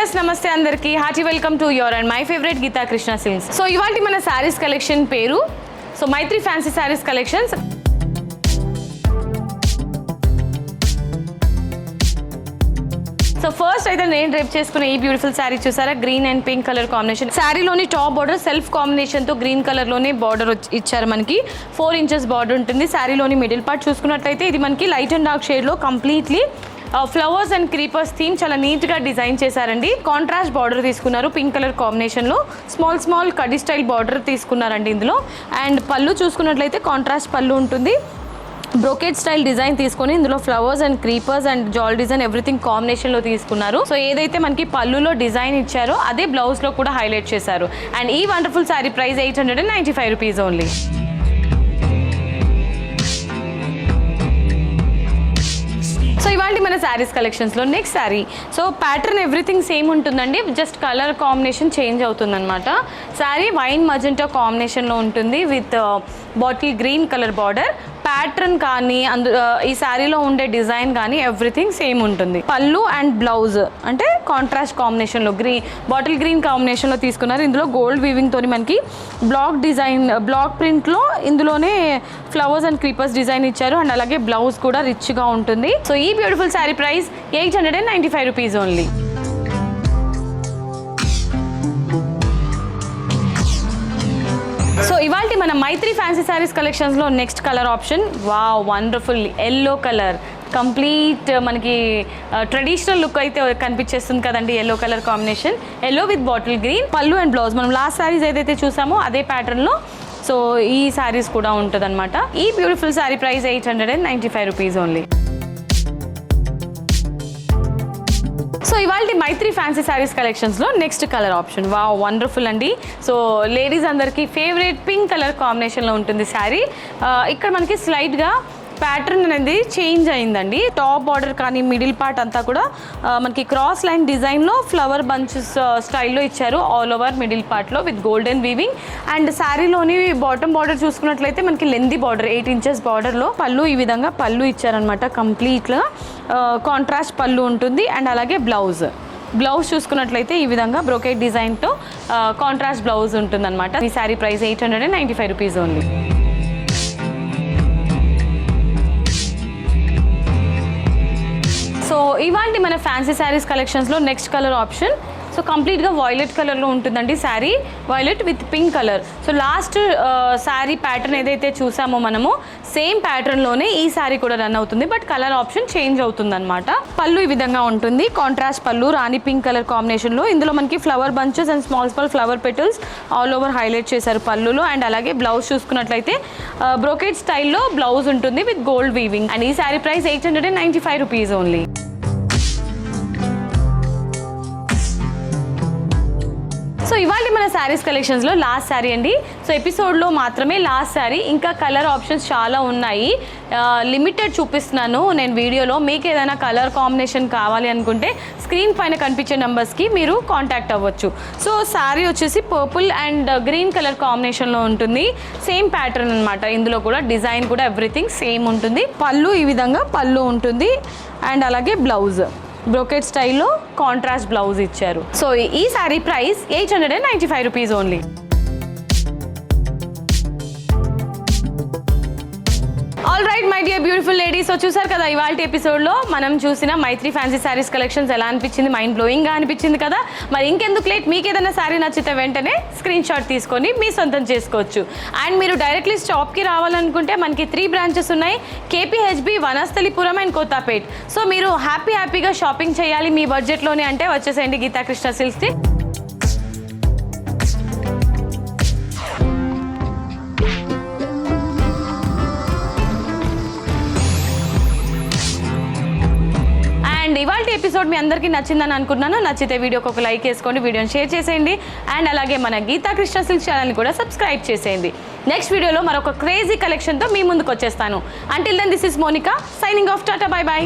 Viewers నమస్తే అందరికీ hearty welcome to your and my favourite Geetha Krishna silks. So ఇవాళ మన శారీస్ కలెక్షన్ పేరు so Maitri fancy sarees collections. So first అయితే నేను డ్రైప్ చేసుకున్న ఈ బ్యూటిఫుల్ శారీ చూసారా, green and pink colour combination. శారీలోని టాప్ బార్డర్ సెల్ఫ్ కాంబినేషన్తో గ్రీన్ కలర్లోనే బార్డర్ ఇచ్చారు. మనకి 4 inches బార్డర్ ఉంటుంది. శారీలోని మిడిల్ పార్ట్ చూసుకున్నట్లయితే ఇది మనకి లైట్ అండ్ డార్క్ షేడ్లో completely flowers and creepers theme చాలా నీట్గా డిజైన్ చేశారండి. కాంట్రాస్ట్ బార్డర్ తీసుకున్నారు పింక్ కలర్ కాంబినేషన్లో. స్మాల్ కడ్డీ స్టైల్ బార్డర్ తీసుకున్నారండి ఇందులో. అండ్ పళ్ళు చూసుకున్నట్లయితే కాంట్రాస్ట్ పళ్ళు ఉంటుంది. బ్రోకెట్ స్టైల్ డిజైన్ తీసుకొని ఇందులో flowers and creepers and jaal design everything కాంబినేషన్లో తీసుకున్నారు. సో ఏదైతే మనకి పళ్ళులో డిజైన్ ఇచ్చారో అదే బ్లౌజ్లో కూడా హైలైట్ చేశారు. అండ్ ఈ wonderful saree price 895 rupees only. So ఇవాళ మన శారీస్ కలెక్షన్స్లో next saree. So pattern everything same ఉంటుందండి, జస్ట్ కలర్ కాంబినేషన్ చేంజ్ అవుతుందన్నమాట. శారీ వైన్ మజెంటా కాంబినేషన్లో ఉంటుంది with bottle green colour border. Pattern కానీ ఈ శారీలో ఉండే డిజైన్ కానీ ఎవ్రీథింగ్ సేమ్ ఉంటుంది. పళ్ళు అండ్ బ్లౌజ్ అంటే కాంట్రాస్ట్ కాంబినేషన్లో బాటిల్ గ్రీన్ కాంబినేషన్లో తీసుకున్నారు. ఇందులో గోల్డ్ వీవింగ్ తోని మనకి బ్లాక్ డిజైన్ బ్లాక్ ప్రింట్లో ఇందులోనే ఫ్లవర్స్ అండ్ క్రీపర్స్ డిజైన్ ఇచ్చారు. అండ్ అలాగే బ్లౌజ్ కూడా రిచ్గా ఉంటుంది. సో ఈ beautiful saree price 895 rupees only. So ఇవాళ మన మైత్రి ఫ్యాన్సీ శారీస్ కలెక్షన్స్లో next colour option wow wonderful yellow colour. Complete మనకి ట్రెడిషనల్ లుక్ అయితే కనిపించేస్తుంది కదండి. Yellow colour combination, yellow with bottle green. Pallu and blouse మనం లాస్ట్ శారీస్ ఏదైతే చూసామో అదే ప్యాటర్న్లో సో ఈ శారీస్ కూడా ఉంటుంది అనమాట. ఈ beautiful saree price 895 rupees only. So ఇవాళ మైత్రి ఫ్యాన్సీ శారీస్ కలెక్షన్స్లో next colour option wow wonderful అండి. సో లేడీస్ అందరికీ ఫేవరెట్ పింక్ కలర్ కాంబినేషన్లో ఉంటుంది శారీ. ఇక్కడ మనకి స్లైట్గా ప్యాటర్న్ అనేది చేంజ్ అయిందండి. టాప్ బార్డర్ కానీ మిడిల్ పార్ట్ అంతా కూడా మనకి క్రాస్ లైన్ డిజైన్లో ఫ్లవర్ బంచెస్ స్టైల్లో ఇచ్చారు ఆల్ ఓవర్ మిడిల్ పార్ట్లో విత్ గోల్డెన్ వీవింగ్. అండ్ శారీలోని బాటమ్ బార్డర్ చూసుకున్నట్లయితే మనకి లెందీ బార్డర్ 8 inches బార్డర్లో పళ్ళు ఈ విధంగా పళ్ళు ఇచ్చారనమాట. కంప్లీట్గా కాంట్రాస్ట్ పళ్ళు ఉంటుంది. అండ్ అలాగే బ్లౌజ్ చూసుకున్నట్లయితే ఈ విధంగా బ్రోకెట్ డిజైన్తో కాంట్రాస్ట్ బ్లౌజ్ ఉంటుందన్నమాట. ఈ saree price 895 rupees only. So ఇవాళ మన ఫ్యాన్సీ శారీస్ కలెక్షన్స్లో నెక్స్ట్ కలర్ ఆప్షన్ సో కంప్లీట్గా వాయిలెట్ కలర్లో ఉంటుందండి saree. Violet with pink colour. So last saree pattern ఏదైతే చూసామో మనము సేమ్ ప్యాటర్న్లోనే ఈ శారీ కూడా రన్ అవుతుంది, బట్ కలర్ ఆప్షన్ చేంజ్ అవుతుందన్నమాట. పళ్ళు ఈ విధంగా ఉంటుంది. కాంట్రాస్ట్ పళ్ళు రాణి పింక్ కలర్ కాంబినేషన్లో. ఇందులో మనకి flower bunches and small flower petals all over highlight చేశారు పళ్ళులో. అండ్ అలాగే బ్లౌజ్ చూసుకున్నట్లయితే బ్రోకెట్ స్టైల్లో బ్లౌజ్ ఉంటుంది విత్ గోల్డ్ వీవింగ్. అండ్ ఈ saree price 895 rupees only. So ఇవాళ మన శారీస్ కలెక్షన్స్లో లాస్ట్ శారీ అండి. సో ఎపిసోడ్లో మాత్రమే లాస్ట్ శారీ, ఇంకా కలర్ ఆప్షన్స్ చాలా ఉన్నాయి. లిమిటెడ్ చూపిస్తున్నాను నేను వీడియోలో. మీకు ఏదైనా కలర్ కాంబినేషన్ కావాలి అనుకుంటే స్క్రీన్ పైన కనిపించే నెంబర్స్కి మీరు కాంటాక్ట్ అవ్వచ్చు. సో శారీ వచ్చేసి పర్పుల్ అండ్ గ్రీన్ కలర్ కాంబినేషన్లో ఉంటుంది. సేమ్ ప్యాటర్న్ అనమాట. ఇందులో కూడా డిజైన్ కూడా ఎవ్రీథింగ్ సేమ్ ఉంటుంది. పళ్ళు ఈ విధంగా పళ్ళు ఉంటుంది. అండ్ అలాగే బ్లౌజ్ బ్రోకెట్ స్టైల్లో కాంట్రాస్ట్ బ్లౌజ్ ఇచ్చారు. సో ఈ saree price 895 rupees only. All right my dear beautiful ladies. So చూసారు కదా ఇవాళ ఎపిసోడ్లో మనం చూసిన మైత్రి ఫ్యాన్సీ శారీస్ కలెక్షన్స్ ఎలా అనిపించింది? మైండ్ బ్లోయింగ్గా అనిపించింది కదా. మరి ఇంకెందుకు లేట్, మీకు ఏదైనా శారీ నచ్చితే వెంటనే స్క్రీన్ షాట్ తీసుకొని మీ సొంతం చేసుకోవచ్చు. అండ్ మీరు డైరెక్ట్లీ షాప్కి రావాలనుకుంటే మనకి 3 branches ఉన్నాయి, KPHB, Vanasthalipuram and Kothapet. So మీరు హ్యాపీగా షాపింగ్ చేయాలి మీ బడ్జెట్లోనే అంటే వచ్చేసేయండి గీతా కృష్ణ సిల్క్స్కి. అండ్ ఇవాళ ఎపిసోడ్ మీ అందరికీ నచ్చిందని అనుకుంటున్నాను. నచ్చితే వీడియోకి ఒక లైక్ వేసుకోండి, వీడియోని షేర్ చేసేయండి. అండ్ అలాగే మన గీతా కృష్ణ సిల్క్ ఛానల్ని కూడా సబ్స్క్రైబ్ చేసేయండి. నెక్స్ట్ వీడియోలో మరొక క్రేజీ కలెక్షన్తో మీ ముందుకు వచ్చేస్తాను. Until then this is Monica signing off. Tata, bye by.